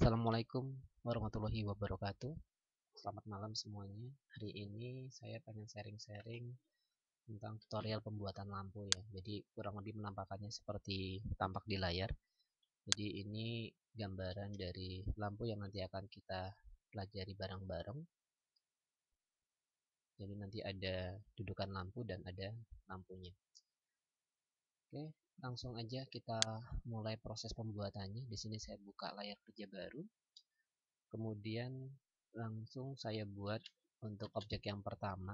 Assalamualaikum warahmatullahi wabarakatuh. Selamat malam semuanya. Hari ini saya pengen sharing-sharing tentang tutorial pembuatan lampu ya. Jadi kurang lebih menampakkannya seperti tampak di layar. Jadi ini gambaran dari lampu yang nanti akan kita pelajari bareng-bareng. Jadi nanti ada dudukan lampu dan ada lampunya. Oke, langsung aja kita mulai proses pembuatannya. Di sini saya buka layar kerja baru. Kemudian langsung saya buat untuk objek yang pertama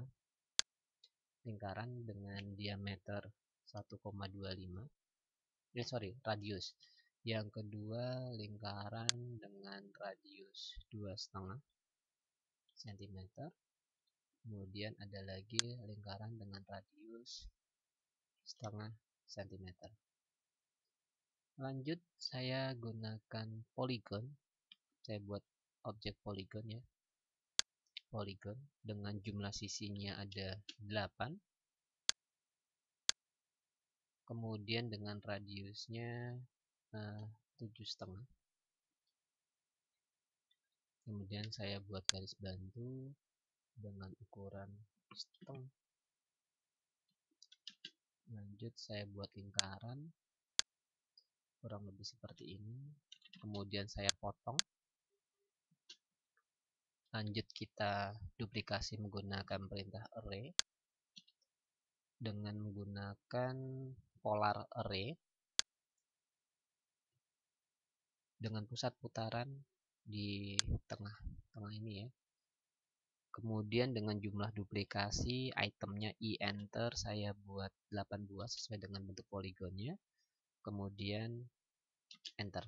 lingkaran dengan diameter 1,25, radius. Yang kedua lingkaran dengan radius 2,5 cm. Kemudian ada lagi lingkaran dengan radius 0,5 cm. Lanjut saya gunakan poligon. Saya buat objek poligon ya. Poligon dengan jumlah sisinya ada 8, kemudian dengan radiusnya 7,5. Kemudian saya buat garis bantu dengan ukuran setengah. Lanjut saya buat lingkaran kurang lebih seperti ini, kemudian saya potong. Lanjut kita duplikasi menggunakan perintah array dengan menggunakan polar array dengan pusat putaran di tengah ini ya. Kemudian dengan jumlah duplikasi itemnya enter saya buat 8 buah sesuai dengan bentuk poligonnya. Kemudian enter.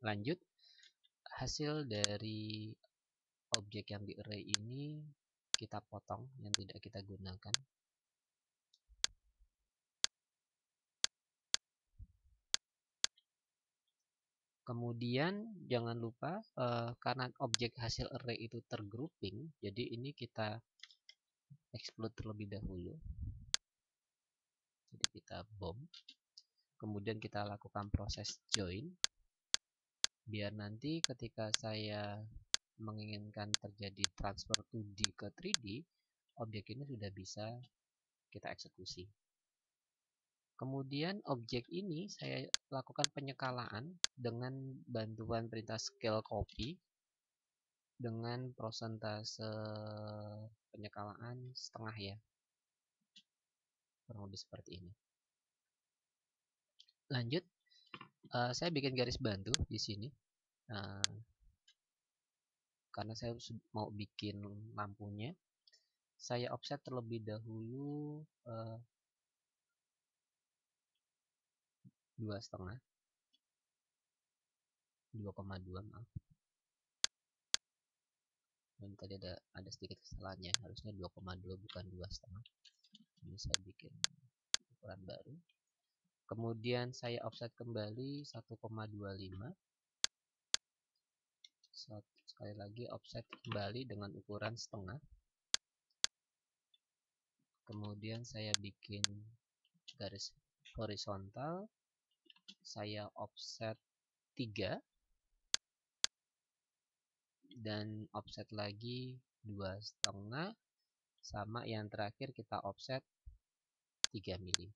Lanjut, hasil dari objek yang di array ini kita potong yang tidak kita gunakan. Kemudian jangan lupa karena objek hasil array itu tergrouping, jadi ini kita exclude terlebih dahulu. Jadi kita bomb. Kemudian kita lakukan proses join. Biar nanti ketika saya menginginkan terjadi transfer 2D ke 3D, objek ini sudah bisa kita eksekusi. Kemudian objek ini saya lakukan penyekalaan dengan bantuan perintah scale copy dengan prosentase penyekalaan setengah ya. Kurang lebih seperti ini. Lanjut, saya bikin garis bantu di sini. Karena saya mau bikin lampunya, saya offset terlebih dahulu 2,5, 2,2 maaf. Dan tadi ada sedikit kesalahannya, harusnya 2,2 bukan 2,5. Ini saya bikin ukuran baru. Kemudian saya offset kembali 1,25. Sekali lagi offset kembali dengan ukuran setengah. Kemudian saya bikin garis horizontal, saya offset 3 dan offset lagi 2,5, sama yang terakhir kita offset 3 mili.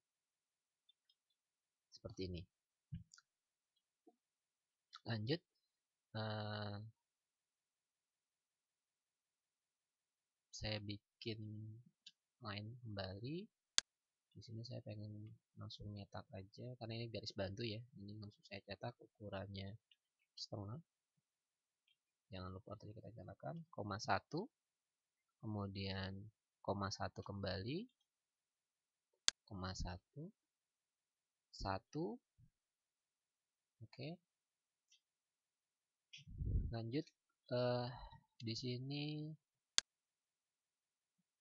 Seperti ini. Lanjut, saya bikin line kembali. Di sini saya pengen langsung nyetak aja karena ini garis bantu ya. Ini langsung saya cetak ukurannya setengah. Jangan lupa tadi kita nyalakan, 1, kemudian 1 kembali, 1, 1. Oke. Lanjut, di sini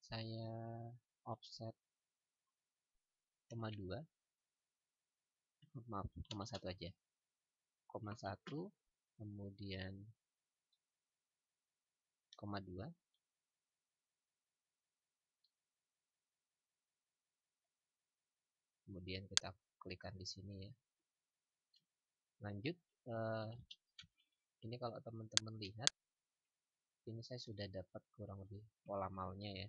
saya offset 0,2, maaf 0,1 aja, 0,1, kemudian 0,2, kemudian kita klikkan di sini ya. Lanjut, Ini kalau teman-teman lihat, ini saya sudah dapat kurang lebih pola malnya ya,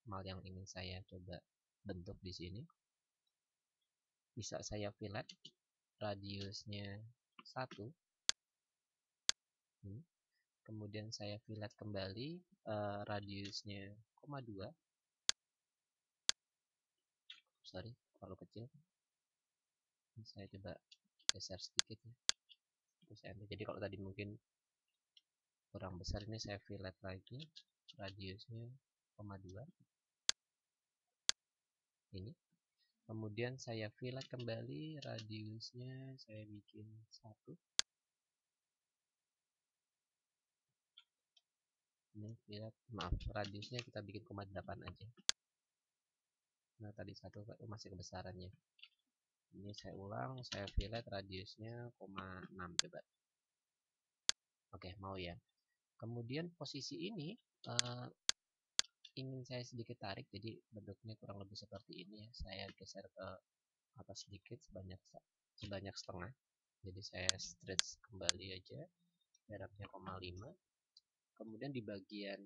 mal yang ingin saya coba bentuk di sini. Bisa saya fillet radiusnya 1 ini. Kemudian saya fillet kembali radiusnya 0,2. Sorry, terlalu kecil. Ini saya coba geser sedikit ya. Terus enter. Jadi kalau tadi mungkin kurang besar, ini saya fillet lagi radiusnya 0,2 ini. Kemudian saya fillet kembali radiusnya, saya bikin 1 ini. Fillet, maaf, radiusnya kita bikin 0,8 aja. Nah tadi 1 masih kebesarannya. Ini saya ulang, saya fillet radiusnya 0,6 coba. Oke, mau ya. Kemudian posisi ini ingin saya sedikit tarik, jadi bentuknya kurang lebih seperti ini ya. Saya geser ke atas sedikit sebanyak setengah. Jadi saya stretch kembali aja, jaraknya 0,5. Kemudian di bagian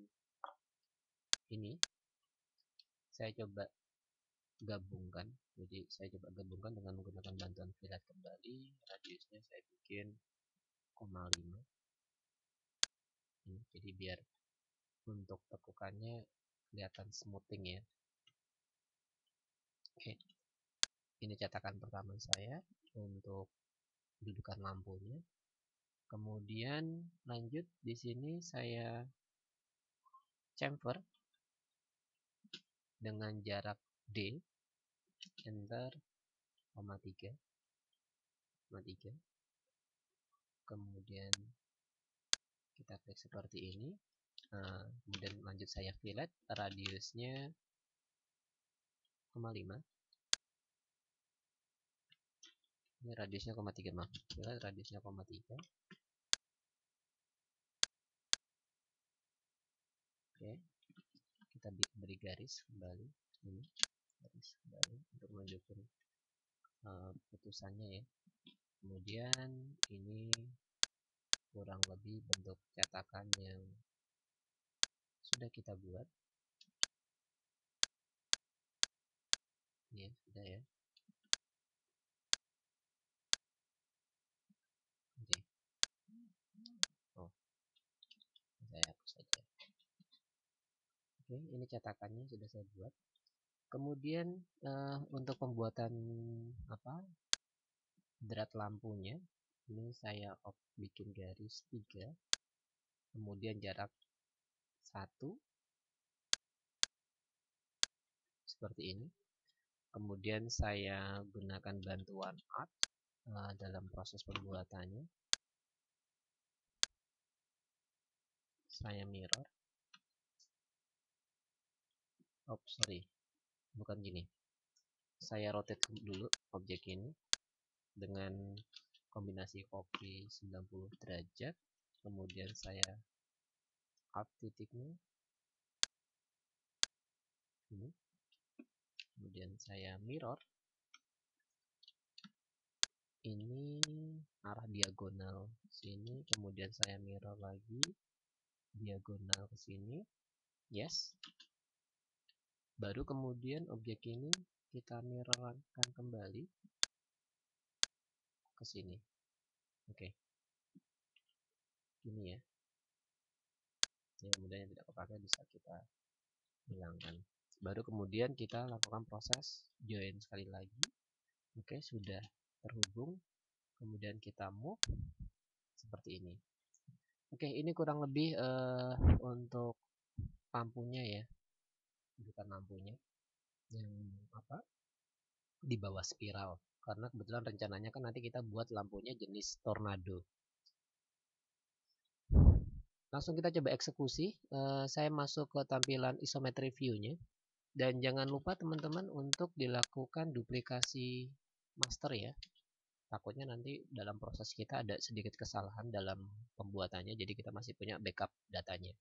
ini saya coba gabungkan. Jadi saya coba gabungkan dengan menggunakan bantuan fillet kembali. Radiusnya saya bikin 0,5. Jadi biar untuk tekukannya kelihatan smoothing ya. Oke, ini cetakan pertama saya untuk dudukan lampunya. Kemudian lanjut di sini saya chamfer dengan jarak D, enter, 0,3. Kemudian kita klik seperti ini. Kemudian lanjut saya fillet radiusnya 0,5. Ini radiusnya 0,3, maaf. Fillet radiusnya 0,3. Oke, kita beri garis kembali ini, garis kembali untuk menunjukkan putusannya ya. Kemudian ini kurang lebih bentuk cetakan yang sudah kita buat ya, sudah ya. Oke. Oh, saya hapus saja. Oke, ini cetakannya sudah saya buat. Kemudian untuk pembuatan drat lampunya, ini saya bikin garis 3, kemudian jarak 1 seperti ini. Kemudian saya gunakan bantuan art dalam proses pembuatannya. Saya mirror. Oh, sorry. Bukan gini. Saya rotate dulu objek ini dengan kombinasi copy 90 derajat. Kemudian saya up titiknya ini. Kemudian saya mirror. Ini arah diagonal sini. Kemudian saya mirror lagi diagonal ke sini. Yes. Baru kemudian objek ini kita mirrorkan kembali ke sini. Oke. Ini ya. Ya, kemudian yang tidak kepakai bisa kita hilangkan. Baru kemudian kita lakukan proses join sekali lagi. Oke, sudah terhubung. Kemudian kita move seperti ini. Oke, ini kurang lebih untuk lampunya ya. Bukan lampunya yang di bawah spiral. Karena kebetulan rencananya kan nanti kita buat lampunya jenis tornado. Langsung kita coba eksekusi. Saya masuk ke tampilan isometric view-nya. Dan jangan lupa teman-teman untuk dilakukan duplikasi master ya. Takutnya nanti dalam proses kita ada sedikit kesalahan dalam pembuatannya, jadi kita masih punya backup datanya.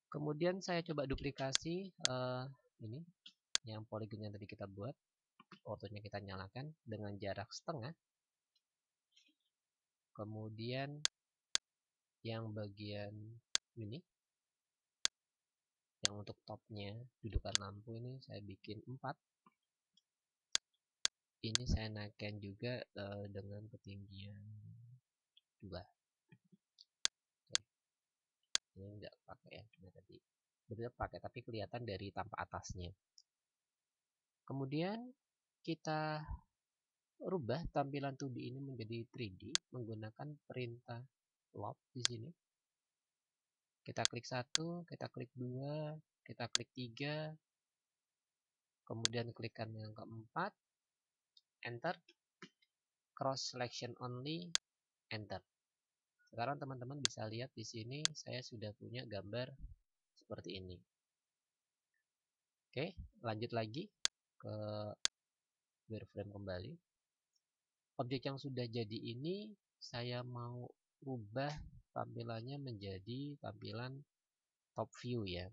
Kemudian saya coba duplikasi ini yang poligon yang tadi kita buat. Ortonya kita nyalakan dengan jarak setengah. Kemudian yang bagian ini, yang untuk topnya dudukan lampu ini saya bikin 4. Ini saya naikkan juga dengan ketinggian 2. Oke. Ini enggak pakai ya, cuma tadi betul pakai tapi kelihatan dari tampak atasnya. Kemudian kita rubah tampilan 2D ini menjadi 3D menggunakan perintah loop di sini. Kita klik 1, kita klik 2, kita klik 3, kemudian klikkan yang keempat, enter, cross selection only, enter. Sekarang teman-teman bisa lihat di sini saya sudah punya gambar seperti ini. Oke, lanjut lagi ke wireframe kembali. Objek yang sudah jadi ini saya mau ubah tampilannya menjadi tampilan top view ya.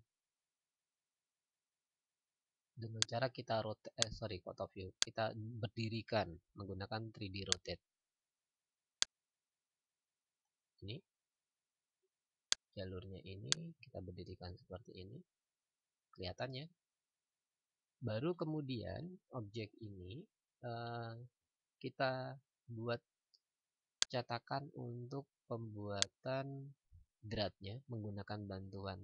Dengan cara kita top view, kita berdirikan menggunakan 3D rotate. Ini jalurnya ini kita berdirikan seperti ini, kelihatannya. Baru kemudian objek ini kita buat cetakan untuk pembuatan dratnya menggunakan bantuan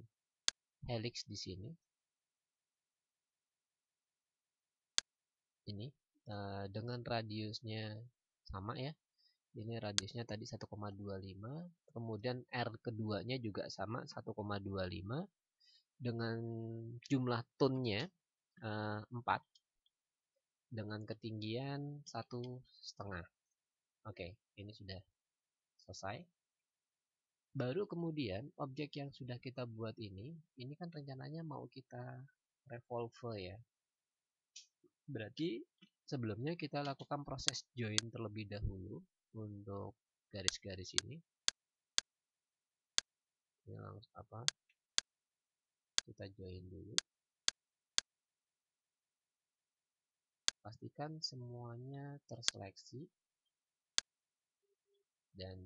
helix di sini. Ini dengan radiusnya sama ya. Ini radiusnya tadi 1,25, kemudian R keduanya juga sama 1,25 dengan jumlah tone-nya 4 dengan ketinggian 1,5. Oke, ini sudah selesai. Baru kemudian objek yang sudah kita buat ini kan rencananya mau kita revolve ya. Berarti sebelumnya kita lakukan proses join terlebih dahulu untuk garis-garis ini. Ini langsung kita join dulu. Pastikan semuanya terseleksi dan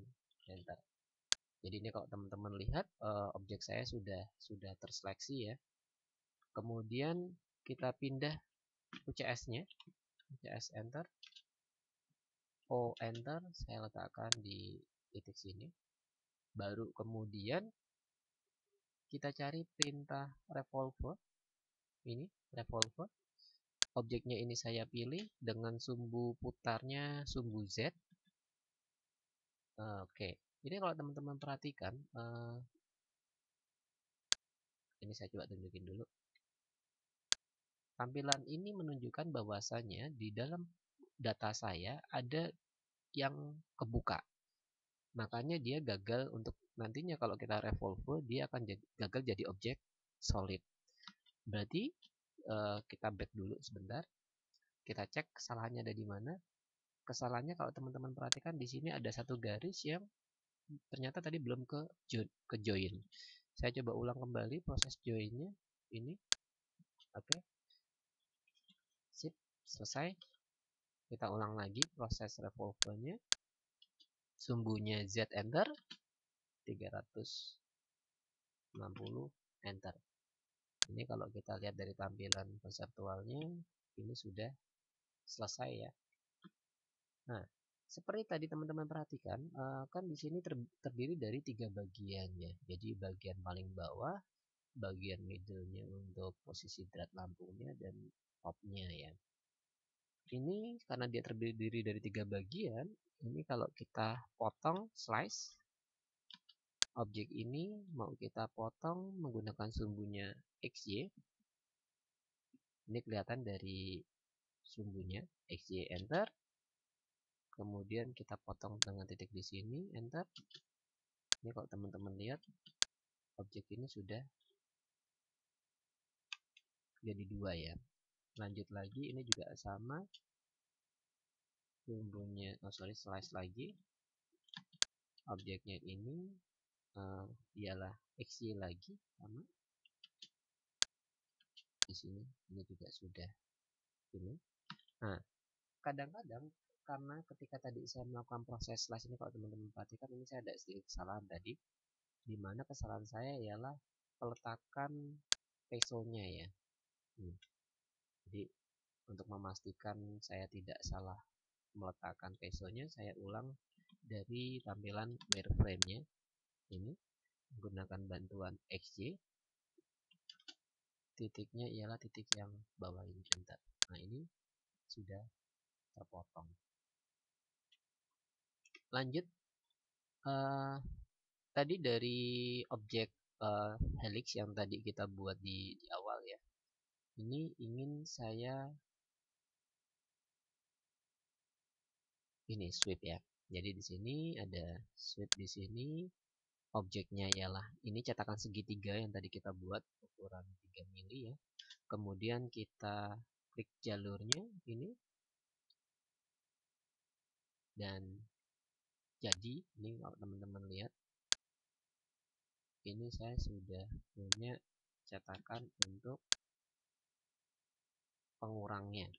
enter. Jadi ini kalau teman-teman lihat objek saya sudah terseleksi ya. Kemudian kita pindah UCS-nya, UCS enter, O enter, saya letakkan di titik sini. Baru kemudian kita cari perintah revolve. Ini revolve. Objeknya ini saya pilih dengan sumbu putarnya sumbu Z. Oke, jadi kalau teman-teman perhatikan, ini saya coba tunjukin dulu. Tampilan ini menunjukkan bahwasanya di dalam data saya ada yang kebuka. Makanya dia gagal untuk nantinya kalau kita revolve, dia akan gagal jadi objek solid. Berarti kita back dulu sebentar. Kita cek kesalahannya ada di mana. Kesalahannya kalau teman-teman perhatikan di sini ada satu garis yang ternyata tadi belum ke join. Saya coba ulang kembali proses joinnya. Ini, oke, sip, selesai. Kita ulang lagi proses revolve-nya. Sumbunya Z enter, 360 enter. Ini kalau kita lihat dari tampilan konseptualnya, ini sudah selesai ya. Nah, seperti tadi teman-teman perhatikan, kan di sini terdiri dari 3 bagian ya. Jadi bagian paling bawah, bagian middle-nya untuk posisi drat lampunya, dan top-nya ya. Ini karena dia terdiri dari 3 bagian, ini kalau kita potong slice, objek ini mau kita potong menggunakan sumbunya XY. Ini kelihatan dari sumbunya XY enter. Kemudian kita potong dengan titik di sini enter. Ini kalau teman-teman lihat objek ini sudah jadi 2 ya. Lanjut lagi, ini juga sama. Sumbunya slice lagi. Objeknya ini ialah XY lagi sama. Di sini ini juga sudah ini. Nah, kadang-kadang karena ketika tadi saya melakukan proses slice ini, kalau teman-teman perhatikan ini saya ada sedikit kesalahan tadi. Dimana kesalahan saya ialah peletakan pesonya ya. Jadi untuk memastikan saya tidak salah meletakkan pesonya, saya ulang dari tampilan wireframe-nya ini menggunakan bantuan XY. Titiknya ialah titik yang bawah ini, bentar. Nah, ini sudah terpotong. Lanjut, tadi dari objek helix yang tadi kita buat di awal ya. Ini ingin saya ini sweep ya. Jadi di sini ada sweep di sini. Objeknya ialah ini cetakan segitiga yang tadi kita buat ukuran 3 mili ya. Kemudian kita klik jalurnya ini dan jadi ini kalau teman-teman lihat ini saya sudah punya cetakan untuk pengurangnya,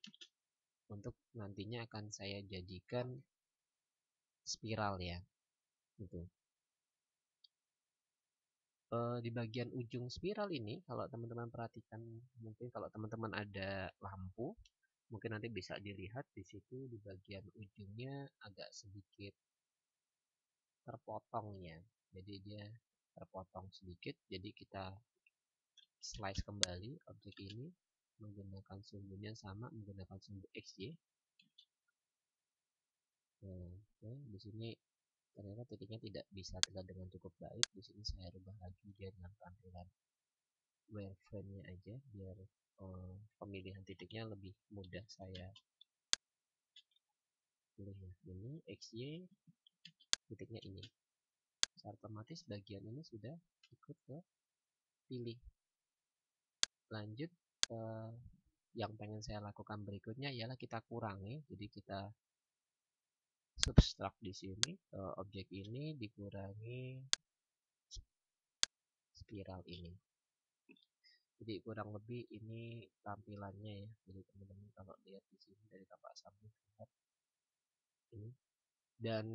untuk nantinya akan saya jadikan spiral ya gitu. Di bagian ujung spiral ini kalau teman-teman perhatikan, mungkin kalau teman-teman ada lampu mungkin nanti bisa dilihat di situ di bagian ujungnya agak sedikit terpotong ya, jadi dia terpotong sedikit. Jadi kita slice kembali objek ini menggunakan sumbunya sama, menggunakan sumbu XY. Nah, oke, di sini ternyata titiknya tidak bisa terlihat dengan cukup baik. Di sini saya rubah lagi dia dengan tampilan wireframe-nya aja biar pemilihan titiknya lebih mudah saya pilih ya. Ini XY, titiknya ini. Secara otomatis bagian ini sudah ikut ke pilih. Lanjut, yang pengen saya lakukan berikutnya ialah kita kurangi. Jadi kita subtract di sini objek ini dikurangi spiral ini. Jadi kurang lebih ini tampilannya ya. Jadi teman-teman kalau lihat di sini dari tampak samping lihat ini. Dan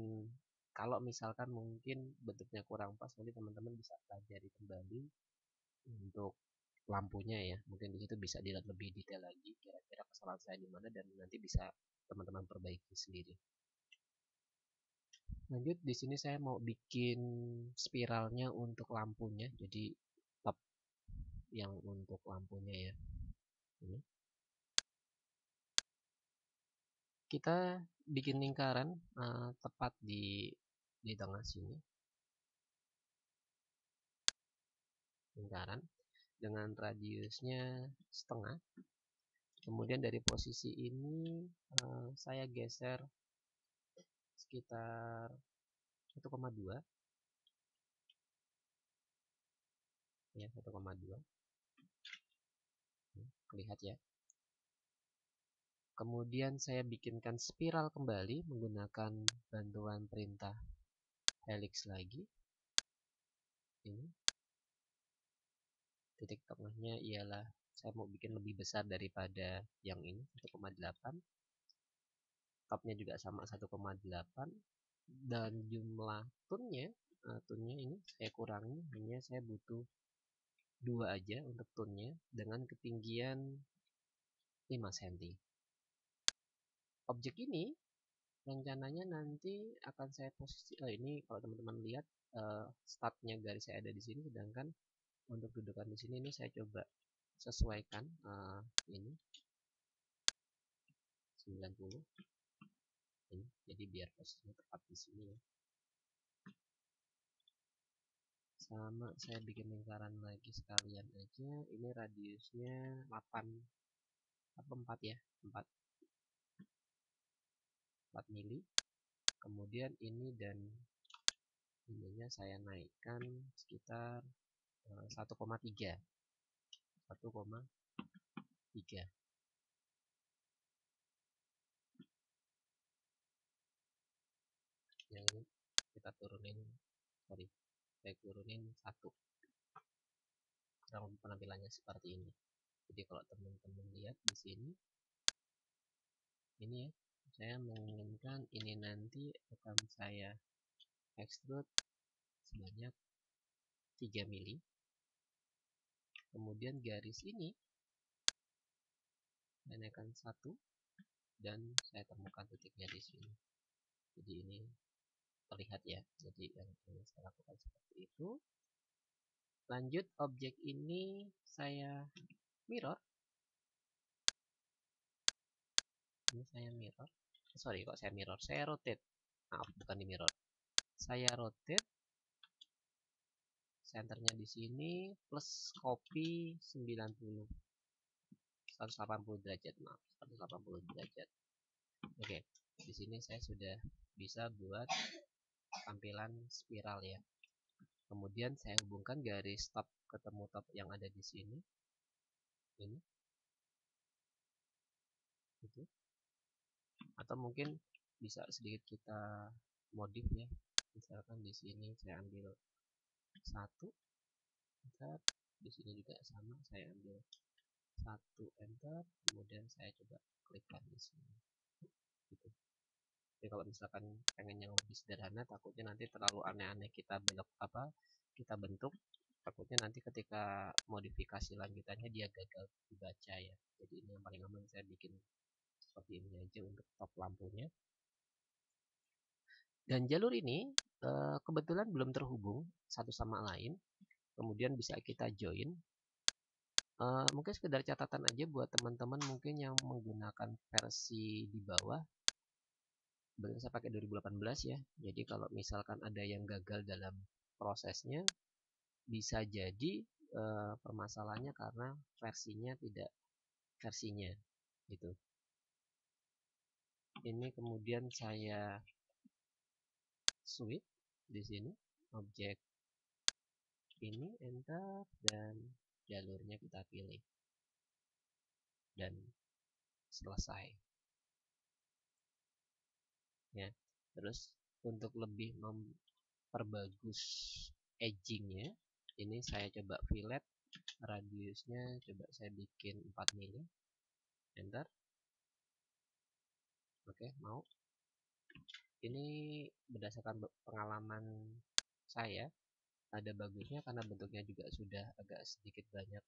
kalau misalkan mungkin bentuknya kurang pas, nanti teman-teman bisa pelajari kembali untuk lampunya ya. Mungkin di situ bisa dilihat lebih detail lagi kira-kira kesalahan saya di mana dan nanti bisa teman-teman perbaiki sendiri. Lanjut, di sini saya mau bikin spiralnya untuk lampunya. Jadi top yang untuk lampunya ya. Ini. Kita bikin lingkaran tepat di tengah sini. Lingkaran dengan radiusnya setengah. Kemudian dari posisi ini saya geser sekitar 1,2 ya, 1,2 lihat ya. Kemudian saya bikinkan spiral kembali menggunakan bantuan perintah helix lagi. Ini titik tengahnya ialah saya mau bikin lebih besar daripada yang ini, 1,8. Topnya juga sama 1,8 dan jumlah tunnya ini saya kurangi, hanya saya butuh 2 aja untuk tunnya dengan ketinggian 5 cm. Objek ini rencananya nanti akan saya posisi ini kalau teman-teman lihat startnya garis saya ada di sini, sedangkan untuk dudukan di sini ini saya coba sesuaikan ini 90 ini, jadi biar posisinya tepat di sini ya. Sama saya bikin lingkaran lagi sekalian aja, ini radiusnya 8 apa 4 ya, 4 mili. Kemudian ini dan ininya saya naikkan sekitar 1,3 yang ini kita turunin, saya turunin 1. Kurang penampilannya seperti ini. Jadi kalau teman-teman lihat di sini ini ya, saya menginginkan ini nanti akan saya extrude sebanyak 3 mili. Kemudian garis ini saya naikkan 1 dan saya temukan titiknya di sini. Jadi ini terlihat ya. Jadi yang ingin saya lakukan seperti itu. Lanjut, objek ini saya mirror. Ini saya mirror. Sorry, kok saya mirror? Saya rotate. Maaf, bukan di mirror. Saya rotate. Centernya di sini plus copy 90. 180 derajat, maaf. 180 derajat. Oke, di sini saya sudah bisa buat tampilan spiral ya. Kemudian saya hubungkan garis top ketemu top yang ada di sini. Ini. Itu. Atau mungkin bisa sedikit kita modif ya. Misalkan di sini saya ambil 1, enter. Di sini juga sama, saya ambil 1, enter. Kemudian saya coba klikkan di sini. Gitu. Jadi kalau misalkan pengen yang lebih sederhana, takutnya nanti terlalu aneh-aneh kita kita bentuk, takutnya nanti ketika modifikasi lanjutannya dia gagal dibaca ya. Jadi ini yang paling aman, saya bikin seperti ini aja untuk top lampunya. Dan jalur ini kebetulan belum terhubung satu sama lain. Kemudian bisa kita join. Mungkin sekedar catatan aja buat teman-teman mungkin yang menggunakan versi di bawah. Kebetulan saya pakai 2018 ya. Jadi kalau misalkan ada yang gagal dalam prosesnya, bisa jadi permasalahannya karena versinya tidak versinya gitu. Ini kemudian saya switch di sini objek ini, enter, dan jalurnya kita pilih dan selesai ya. Terus untuk lebih memperbagus edgingnya, ini saya coba fillet, radiusnya coba saya bikin 4 mili, enter. Oke, mau. Ini berdasarkan pengalaman saya, ada bagusnya karena bentuknya juga sudah agak sedikit banyak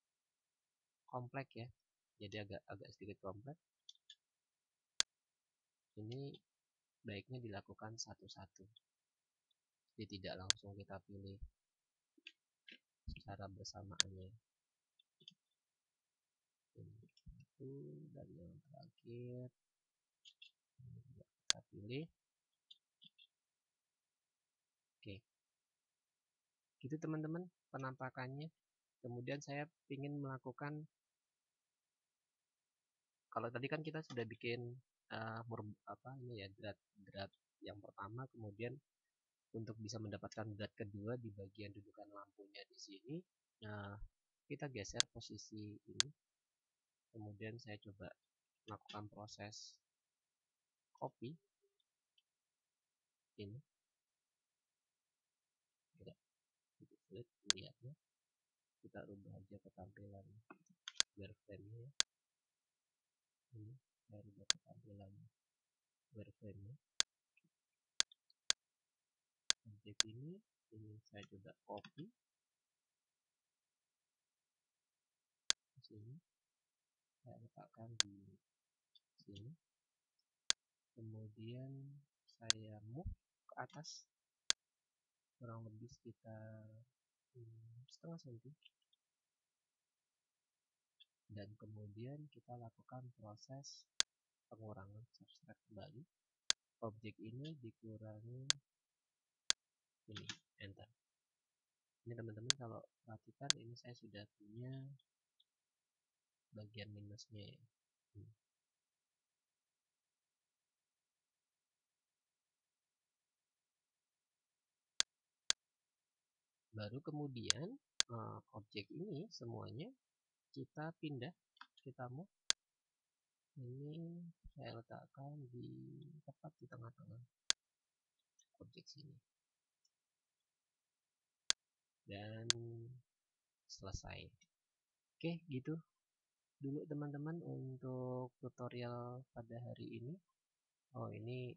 kompleks ya. Jadi agak sedikit kompleks. Ini baiknya dilakukan satu-satu. Jadi tidak langsung kita pilih secara bersamaannya. Ini satu, dan yang terakhir ini juga kita pilih. Oke, gitu teman-teman penampakannya. Kemudian saya ingin melakukan, kalau tadi kan kita sudah bikin ini ya, drat yang pertama, kemudian untuk bisa mendapatkan drat kedua di bagian dudukan lampunya di sini, nah kita geser posisi ini, kemudian saya coba melakukan proses copy ini, tidak begitu sulit melihatnya. Kita rubah aja ketampilan wireframe-nya ya. Ini saya rubah ketampilan wireframe-nya. Objek ini saya coba copy ke sini, saya letakkan di sini, kemudian saya move ke atas kurang lebih sekitar setengah senti, dan kemudian kita lakukan proses pengurangan subtract kembali. Objek ini dikurangi ini, enter. Ini teman-teman kalau perhatikan, ini saya sudah punya bagian minusnya ya. Baru kemudian objek ini semuanya kita pindah, kita move. Ini saya letakkan di tepat di tengah-tengah objek sini, dan selesai. Oke, gitu dulu teman-teman untuk tutorial pada hari ini. Oh, ini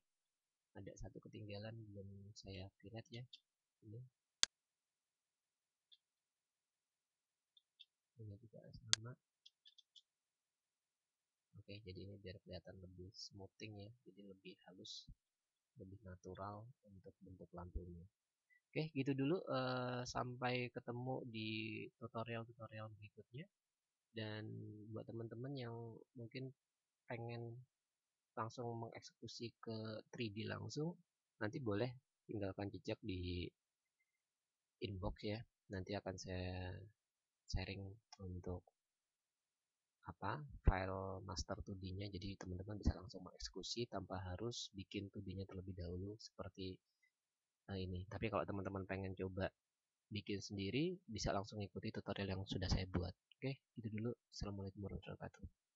ada satu ketinggalan belum saya fillet ya. Ini juga sama. Oke, jadi ini biar kelihatan lebih smoothing ya, jadi lebih halus, lebih natural untuk bentuk lampunya. Oke, gitu dulu. Sampai ketemu di tutorial-tutorial berikutnya. Dan buat teman-teman yang mungkin pengen langsung mengeksekusi ke 3D langsung, nanti boleh tinggalkan jejak di inbox ya. Nanti akan saya sharing untuk file master 2D-nya, jadi teman-teman bisa langsung mengeksekusi tanpa harus bikin 2D-nya terlebih dahulu seperti ini. Tapi kalau teman-teman pengen coba bikin sendiri, bisa langsung ikuti tutorial yang sudah saya buat. Oke, gitu dulu. Assalamualaikum warahmatullahi wabarakatuh.